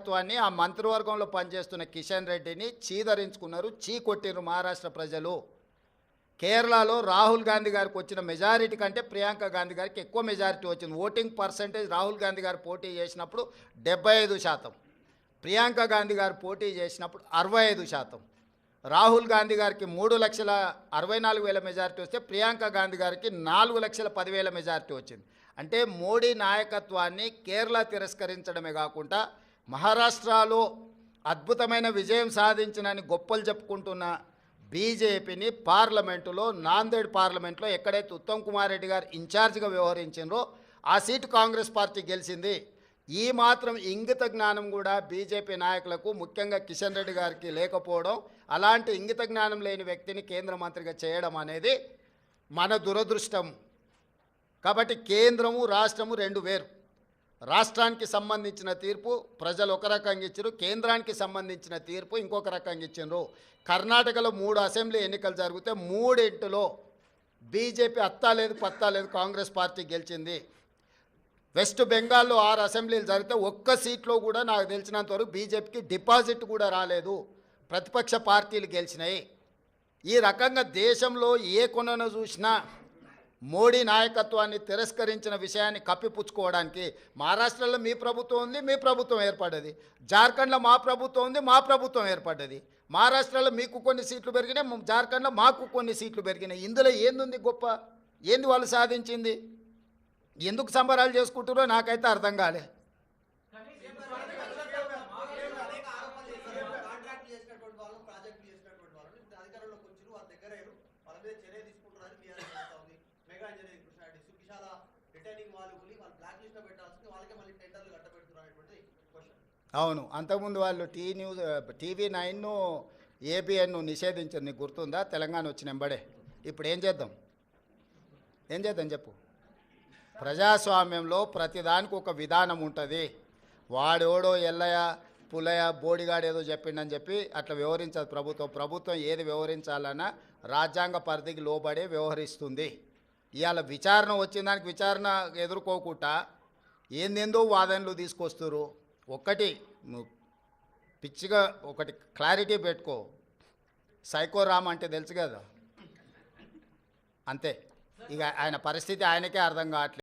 నాయకత్వాన్ని ఆ మంత్రివర్గంలో పనిచేస్తున్న కిషన్ రెడ్డిని చీదరించుకున్నారు, చీకొట్టిరు మహారాష్ట్ర ప్రజలు. కేరళలో రాహుల్ గాంధీ గారికి వచ్చిన మెజారిటీ కంటే ప్రియాంక గాంధీ గారికి ఎక్కువ మెజారిటీ వచ్చింది. ఓటింగ్ పర్సంటేజ్ రాహుల్ గాంధీ గారు పోటీ చేసినప్పుడు 75%, ప్రియాంక గాంధీ గారు పోటీ చేసినప్పుడు 65%. రాహుల్ గాంధీ గారికి 3,64,000 మెజారిటీ వస్తే ప్రియాంక గాంధీ గారికి 4,10,000 మెజారిటీ వచ్చింది. అంటే మోడీ నాయకత్వాన్ని కేరళ తిరస్కరించడమే కాకుండా మహారాష్ట్రలో అద్భుతమైన విజయం సాధించినని గొప్పలు చెప్పుకుంటున్న బీజేపీని పార్లమెంటులో, నాందేడ్ పార్లమెంట్లో ఎక్కడైతే ఉత్తమ్ కుమార్ రెడ్డి గారు ఇన్ఛార్జిగా వ్యవహరించారో ఆ సీటు కాంగ్రెస్ పార్టీ గెలిచింది. ఈ మాత్రం ఇంగిత జ్ఞానం కూడా బీజేపీ నాయకులకు, ముఖ్యంగా కిషన్ రెడ్డి గారికి లేకపోవడం, అలాంటి ఇంగిత జ్ఞానం లేని వ్యక్తిని కేంద్ర మంత్రిగా చేయడం అనేది మన దురదృష్టం. కాబట్టి కేంద్రము రాష్ట్రము రెండు వేరు. రాష్ట్రానికి సంబంధించిన తీర్పు ప్రజలు ఒక రకంగా ఇచ్చారు, కేంద్రానికి సంబంధించిన తీర్పు ఇంకొక రకంగా ఇచ్చారు. కర్ణాటకలో 3 అసెంబ్లీ ఎన్నికలు జరిగితే 3 బీజేపీ అత్తా లేదు పత్తా లేదు కాంగ్రెస్ పార్టీ గెలిచింది. వెస్ట్ బెంగాల్లో 6 అసెంబ్లీలు జరిగితే ఒక్క సీట్లో కూడా నాకు తెలిసినంతవరకు బీజేపీకి డిపాజిట్ కూడా రాలేదు, ప్రతిపక్ష పార్టీలు గెలిచినాయి. ఈ రకంగా దేశంలో ఏ కొనను చూసినా మోడీ నాయకత్వాన్ని తిరస్కరించిన విషయాన్ని కప్పిపుచ్చుకోవడానికి మహారాష్ట్రలో మీ ప్రభుత్వం ఉంది, మీ ప్రభుత్వం ఏర్పడ్డది. జార్ఖండ్లో మా ప్రభుత్వం ఉంది, మా ప్రభుత్వం ఏర్పడ్డది. మహారాష్ట్రలో మీకు కొన్ని సీట్లు పెరిగినాయి, జార్ఖండ్లో మాకు కొన్ని సీట్లు పెరిగినాయి. ఇందులో ఏంది గొప్ప? ఏంది వాళ్ళు సాధించింది? ఎందుకు సంబరాలు చేసుకుంటారో నాకైతే అర్థం కాలే. అవును, అంతకుముందు వాళ్ళు TV9 ABN నిషేధించారు, నీకు గుర్తుందా? తెలంగాణ వచ్చిన ఎంబడే. ఇప్పుడు ఏం చేద్దాం చెప్పు. ప్రజాస్వామ్యంలో ప్రతిదానికి ఒక విధానం ఉంటుంది. వాడోడో ఎల్లయ్య పుల్లయ్య బోడిగాడు ఏదో చెప్పిండని చెప్పి అట్లా వ్యవహరించదు ప్రభుత్వం ఏది వ్యవహరించాలన్నా రాజ్యాంగ పరిధికి లోబడే వ్యవహరిస్తుంది. ఇవాళ విచారణ వచ్చిన దానికి విచారణ ఎదుర్కోకుండా ఏందేందో వాదనలు తీసుకొస్తారు. ఒక్కటి నువ్వు పిచ్చిగా ఒకటి క్లారిటీ పెట్టుకో, సైకో రామ్ అంటే తెలుసు కదా, అంతే. ఇక ఆయన పరిస్థితి ఆయనకే అర్థం కావట్లేదు.